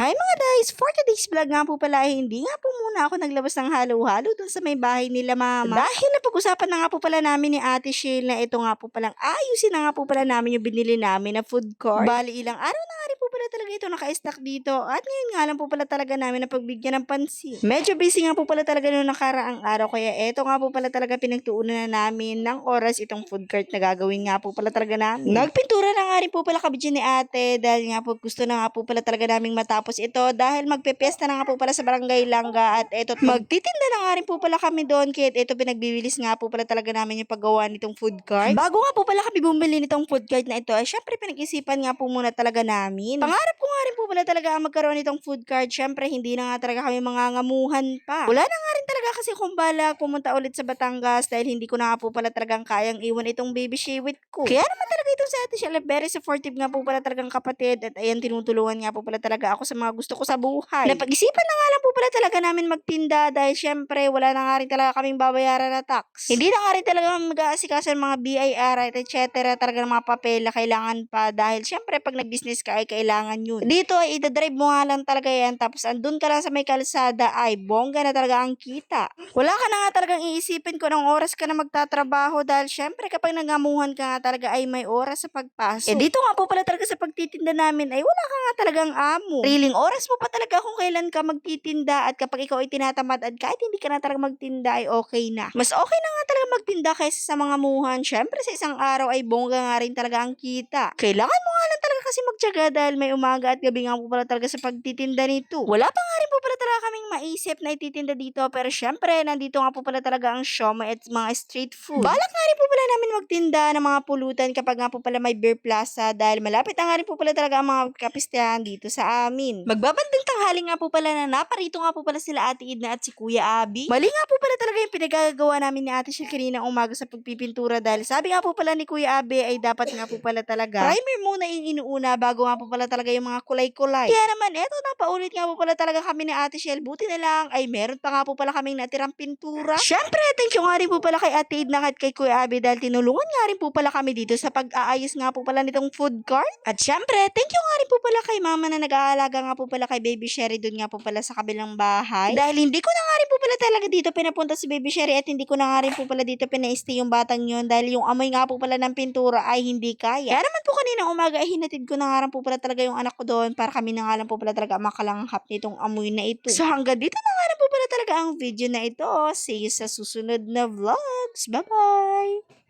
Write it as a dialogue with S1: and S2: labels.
S1: Hi mga guys! For today's vlog nga po pala ay hindi nga po muna ako naglabas ng halo-halo dun sa may bahay nila mama. Dahil napag-usapan na nga po pala namin ni Ate Sheil na ito nga po palang ayusin na nga po pala namin yung binili namin na food court. Bali ilang araw na nga rin po pala talaga ito naka-stack dito at ngayon nga lang po pala talaga namin na pagbigyan ng pansin. Medyo busy nga po pala talaga noong nakaraang araw kaya ito nga po pala talaga pinagtuunan na namin ng oras itong food court na gagawin nga po pala talaga namin. Nagpintura na nga rin po pala kami dyan ni ate dahil nga po gusto na nga po pala talaga naming matapos ito dahil magpepiesta na nga po pala sa Barangay Langga at eto magtitinda na nga rin po pala kami doon kaya ito pinagbibilis nga po pala talaga namin yung paggawa nitong food cart. Bago nga po pala kami bumili nitong food cart na ito ay syempre pinag-isipan nga po muna talaga namin. Pangarap ko nga rin po pala talaga ang magkaroon nitong food cart. Syempre hindi na nga talaga kami mangangamuhan pa. Wala na nga rin talaga kasi kung balak pumunta ulit sa Batangas dahil hindi ko na nga po pala talagang kayang iwan itong baby shewit ko. Kaya naman talaga itong sa ate siya very supportive nga po pala talagang kapatid at ayan tinutulungan nga po pala talaga ako sa mga gusto ko sa buhay. Napag-isipan na nga lang po pala talaga namin magtinda dahil syempre wala na nga rin talaga kaming babayaran na tax. Hindi na nga rin talaga mag-aasikaso ng mga BIR at etc. talaga ng mga papel na kailangan pa dahil syempre pag nag-business ka ay kailangan yun. Dito ay idadrive mo nga lang talaga yan tapos andun ka lang sa may kalsada ay bongga na talaga ang kita. Wala ka na nga talagang iisipin kung anong oras ka na magtatrabaho dahil syempre kapag nangamuhan ka nga talaga ay may oras sa pagpasok. Dito nga po pala talaga sa pagtitinda namin ay wala ka nga talagang amo. Riling oras mo pa talaga kung kailan ka magtitinda at kapag ikaw ay tinatamad at kahit hindi ka na talaga magtinda ay okay na. Mas okay na nga talaga magtinda kaysa sa mga muhan. Syempre sa isang araw ay bongga nga rin talaga ang kita. Kailangan mo nga lang talaga kasi magtiyaga dahil may umaga at gabi nga po pala talaga sa pagtitinda nito. Wala pa nga rin po pala talaga kaming maisip na ititinda dito pero syempre nandito nga po pala talaga ang siomai at mga street food. Balak nga rin po pala namin magtinda ng mga pulutan kapag nga po pala may beer plaza dahil malapit na nga rin po pala talaga ang mga kapistahan dito sa amin. Magbabandang tanghali nga po pala na naparito nga po pala sila Ate Edna at si Kuya Abi. Mali nga po pala talaga yung pinagagawa namin ni Ate Shil kanina umaga sa pagpipintura dahil sabi nga po pala ni Kuya Abi ay dapat nga po pala talaga primer muna yung inuuna bago nga po pala talaga yung mga kulay-kulay. Kaya naman eto napaulit nga po pala talaga kami ni Ate Shil. Buti na lang ay meron pa nga po pala kaming natirang pintura. Syempre thank you nga rin po pala kay Ate Edna at kay Kuya Abi dahil tinulungan nga rin po pala kami dito sa pag-aayos nga po pala nitong food cart. At syempre thank you nga rin po pala kay mama na nag-aalaga nga po pala kay Baby Sherry doon nga po pala sa kabilang bahay. Dahil hindi ko na nga rin po pala talaga dito pinapunta si Baby Sherry at hindi ko na nga rin po pala dito pina-stay yung batang yun dahil yung amoy nga po pala ng pintura ay hindi kaya. Kaya naman po kanina umaga ay hinatid ko na nga rin po pala talaga yung anak ko doon para kami na nga lang po pala talaga makalanghap nitong amoy na ito. So hanggang dito na nga rin po pala talaga ang video na ito. See you sa susunod na vlogs. Bye-bye!